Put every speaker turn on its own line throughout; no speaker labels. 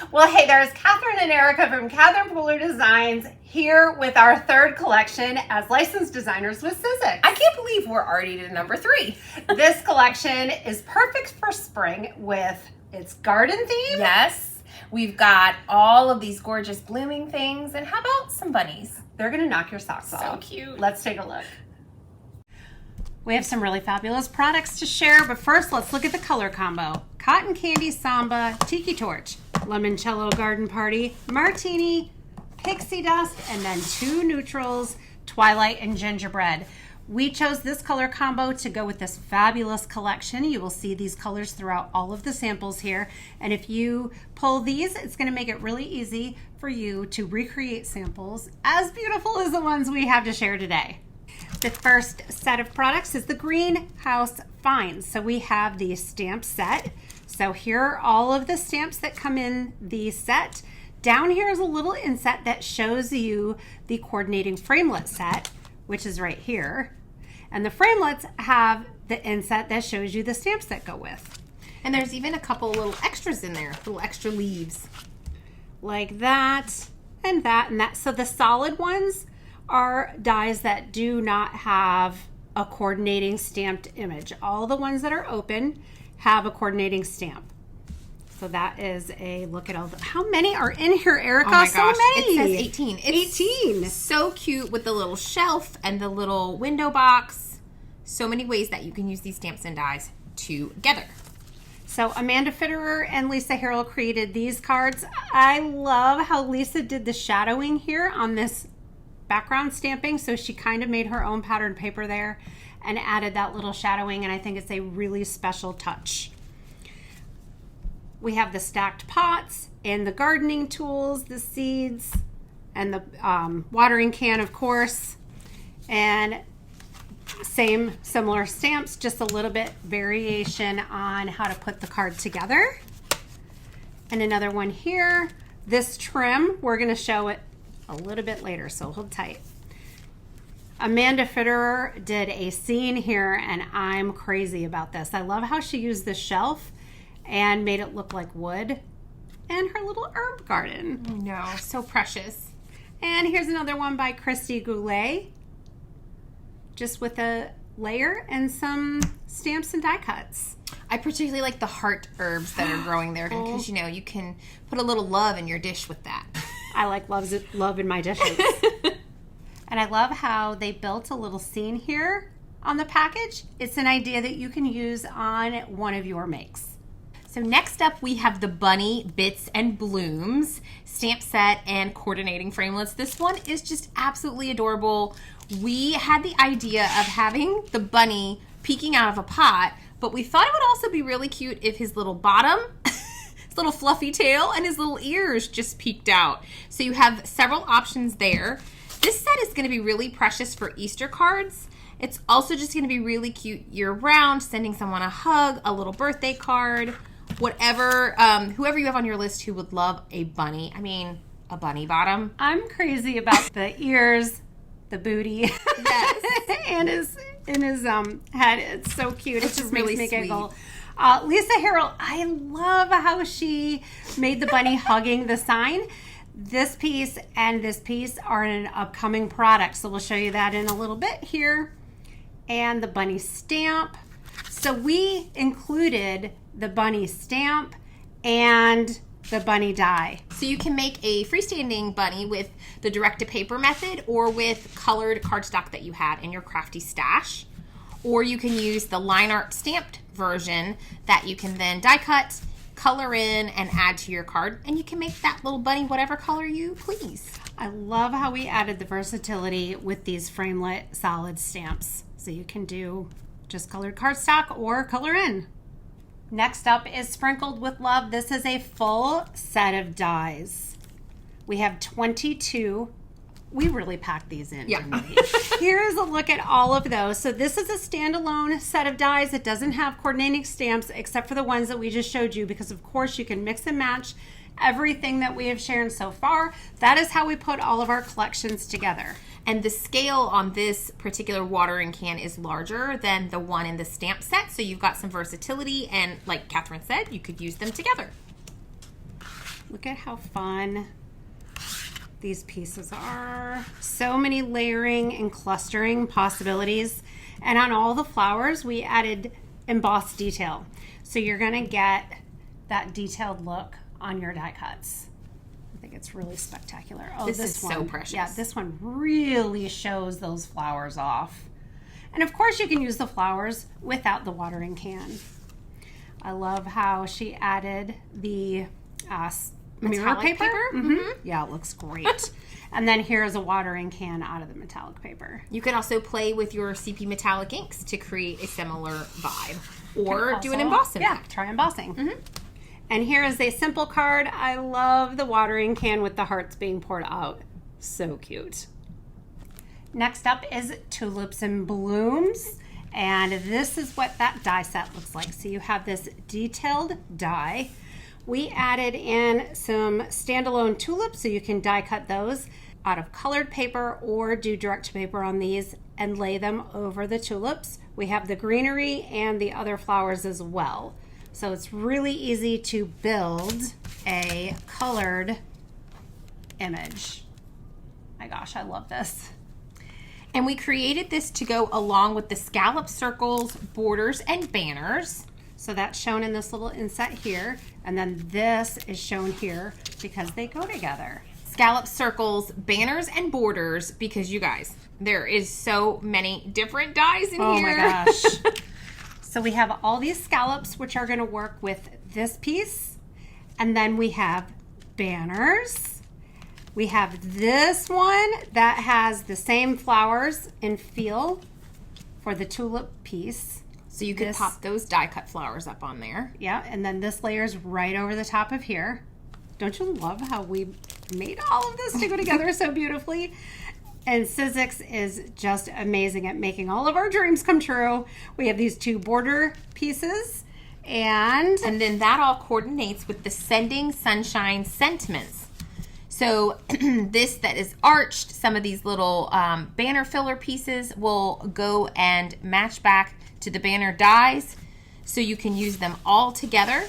Well, hey, there's Catherine and Erica from Catherine Pooler Designs here with our third collection as licensed designers with Sizzix.
I can't believe we're already to number 3.
This collection is perfect for spring with its garden theme.
Yes, we've got all of these gorgeous blooming things. And how about some bunnies?
They're going to knock your socks off.
So cute.
Let's take a look. We have some really fabulous products to share, but first let's look at the color combo. Cotton Candy Samba, Tiki Torch, Limoncello Garden Party, Martini, Pixie Dust, and then 2 neutrals, Twilight and Gingerbread. We chose this color combo to go with this fabulous collection. You will see these colors throughout all of the samples here. And if you pull these, it's going to make it really easy for you to recreate samples as beautiful as the ones we have to share today. The first set of products is the Greenhouse Finds. So we have the stamp set. So here are all of the stamps that come in the set. Down here is a little inset that shows you the coordinating framelit set, which is right here. And the framelits have the inset that shows you the stamps that go with.
And there's even a couple little extras in there, little extra leaves.
Like that and that and that. So the solid ones are dies that do not have a coordinating stamped image. All the ones that are open have a coordinating stamp. So that is a look at all the, how many are in here, Erica?
Oh my
so
gosh,
many.
it says 18. It's
18.
So cute with the little shelf and the little window box. So many ways that you can use these stamps and dies together.
So Amanda Fitterer and Lisa Harrell created these cards. I love how Lisa did the shadowing here on this background stamping. So she kind of made her own patterned paper there and added that little shadowing, and I think it's a really special touch. We have the stacked pots and the gardening tools, the seeds, and the watering can, of course. And same similar stamps, just a little bit variation on how to put the card together. And another one here. This trim, we're going to show it a little bit later, so hold tight. Amanda Fitterer did a scene here, and I'm crazy about this. I love how she used the shelf and made it look like wood and her little herb garden.
I know, so precious.
And here's another one by Christy Goulet, just with a layer and some stamps and die cuts.
I particularly like the heart herbs that are growing there because, you know, you can put a little love in your dish with that.
I like love in my dishes. And I love how they built a little scene here on the package. It's an idea that you can use on one of your makes.
So next up, we have the Bunny Bits and Blooms stamp set and coordinating framelits. This one is just absolutely adorable. We had the idea of having the bunny peeking out of a pot, but we thought it would also be really cute if his little bottom, his little fluffy tail, and his little ears just peeked out. So you have several options there. This set is going to be really precious for Easter cards. It's also just going to be really cute year-round, sending someone a hug, a little birthday card, whatever, whoever you have on your list who would love a bunny. I mean, a bunny bottom.
I'm crazy about the ears, the booty,
Yes.
and his head. It's so cute.
It's
it just
really
makes me
sweet.
giggle. Lisa Harrell, I love how she made the bunny hugging the sign. This piece and this piece are an upcoming product, so we'll show you that in a little bit here. And the bunny stamp. So we included the bunny stamp and the bunny die.
So you can make a freestanding bunny with the direct-to-paper method or with colored cardstock that you had in your crafty stash. Or you can use the line art stamped version that you can then die cut, color in, and add to your card. And you can make that little bunny whatever color you please.
I love how we added the versatility with these framelit solid stamps. So you can do just colored cardstock or color in. Next up is Sprinkled with Love. This is a full set of dies. We have 22. We really packed these in.
Yeah.
Didn't we? Here's a look at all of those. So this is a standalone set of dies. It doesn't have coordinating stamps except for the ones that we just showed you, because of course you can mix and match everything that we have shared so far. That is how we put all of our collections together.
And the scale on this particular watering can is larger than the one in the stamp set. So you've got some versatility, and like Catherine said, you could use them together.
Look at how fun these pieces are. So many layering and clustering possibilities. And on all the flowers, we added embossed detail. So you're gonna get that detailed look on your die cuts. I think it's really spectacular. Oh,
this is
one,
so precious.
Yeah, this one really shows those flowers off. And of course you can use the flowers without the watering can. I love how she added the mirror paper. Yeah, it looks great. And then here's a watering can out of the metallic paper.
You can also play with your CP metallic inks to create a similar vibe, or do an emboss effect.
Yeah, try embossing. And here is a simple card. I love the watering can with the hearts being poured out. So cute. Next up is Tulips and Blooms. And this is what that die set looks like. So you have this detailed die. We added in some standalone tulips so you can die cut those out of colored paper or do direct to paper on these and lay them over the tulips. We have the greenery and the other flowers as well. So it's really easy to build a colored image. My gosh, I love this.
And we created this to go along with the scallop circles, borders, and banners.
So that's shown in this little inset here. And then this is shown here because they go together.
Scallop circles, banners, and borders, because you guys, there is so many different dies in here.
Oh my gosh. So we have all these scallops, which are gonna work with this piece. And then we have banners. We have this one that has the same flowers and feel for the tulip piece.
So you could pop those die cut flowers up on there.
Yeah, and then this layer's right over the top of here. Don't you love how we made all of this to go together so beautifully? And Sizzix is just amazing at making all of our dreams come true. We have these two border pieces and
then that all coordinates with the Sending Sunshine sentiments. So this that is arched, some of these little banner filler pieces will go and match back to the banner dies, so you can use them all together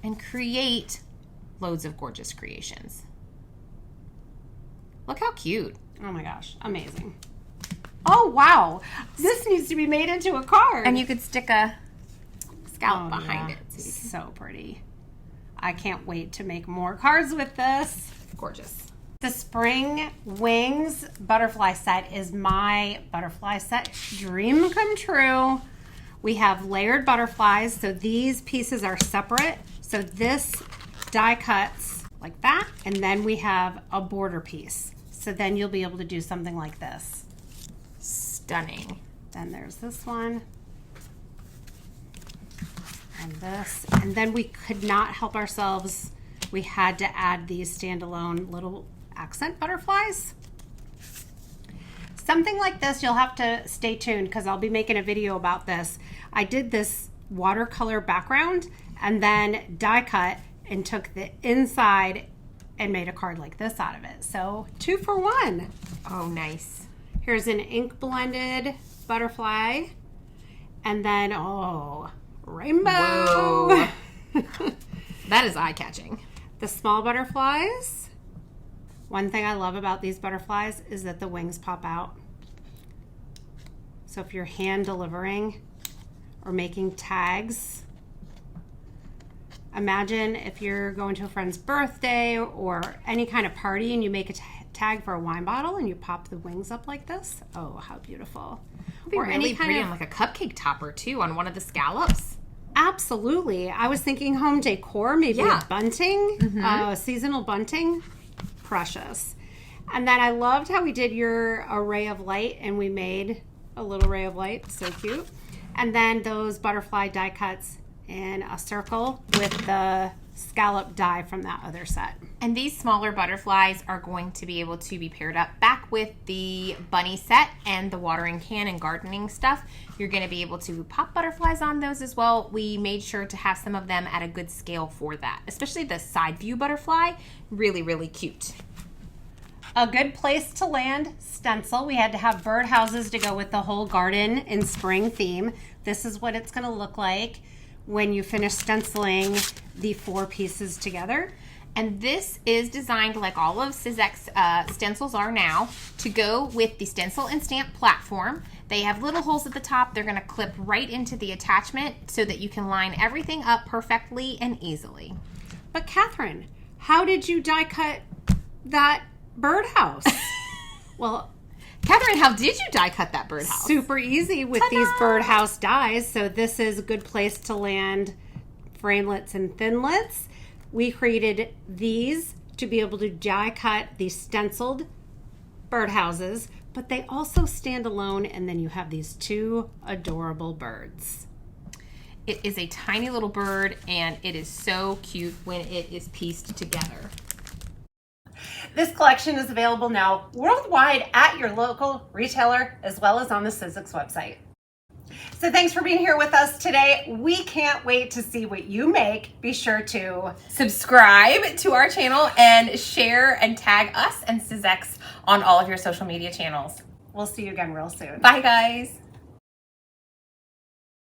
and create loads of gorgeous creations. Look how cute.
Oh my gosh, amazing. Oh wow, this needs to be made into a card.
And you could stick a scallop behind it.
So pretty. I can't wait to make more cards with this.
Gorgeous.
The Spring Wings butterfly set is my butterfly set dream come true. We have layered butterflies, so these pieces are separate. So this die cuts like that, and then we have a border piece. So then you'll be able to do something like this.
Stunning.
Then there's this one. And this. And then we could not help ourselves. We had to add these standalone little accent butterflies. Something like this, you'll have to stay tuned because I'll be making a video about this. I did this watercolor background and then die cut and took the inside and made a card like this out of it. So 2 for 1.
Oh, nice.
Here's an ink blended butterfly. And then, oh, rainbow.
Whoa. That is eye-catching.
The small butterflies. One thing I love about these butterflies is that the wings pop out. So if you're hand delivering or making tags, imagine if you're going to a friend's birthday or any kind of party and you make a tag for a wine bottle and you pop the wings up like this. Oh, how beautiful.
It'd be
or
really
any kind
pretty
of,
on like a cupcake topper too, on one of the scallops.
Absolutely. I was thinking home decor, maybe a bunting, seasonal bunting. Precious. And then I loved how we did your array of light and we made a little ray of light. So cute. And then those butterfly die cuts in a circle with the scallop die from that other set.
And these smaller butterflies are going to be able to be paired up back with the bunny set and the watering can and gardening stuff. You're going to be able to pop butterflies on those as well. We made sure to have some of them at a good scale for that, especially the side view butterfly. Really, really cute.
A good place to land, Stencil. We had to have birdhouses to go with the whole garden and spring theme. This is what it's going to look like when you finish stenciling the 4 pieces together.
And this is designed, like all of Sizzix stencils are now, to go with the stencil and stamp platform. They have little holes at the top. They're going to clip right into the attachment so that you can line everything up perfectly and easily.
But Catherine, how did you die cut that birdhouse? Well,
Catherine, how did you die cut that birdhouse?
Super easy with these birdhouse dies. So this is a good place to land framelits and thinlits. We created these to be able to die cut these stenciled birdhouses, but they also stand alone, and then you have these two adorable birds.
It is a tiny little bird, and it is so cute when it is pieced together.
This collection is available now worldwide at your local retailer as well as on the Sizzix website. So thanks for being here with us today. We can't wait to see what you make. Be sure to
subscribe to our channel and share and tag us and Sizzix on all of your social media channels.
We'll see you again real soon.
Bye, guys.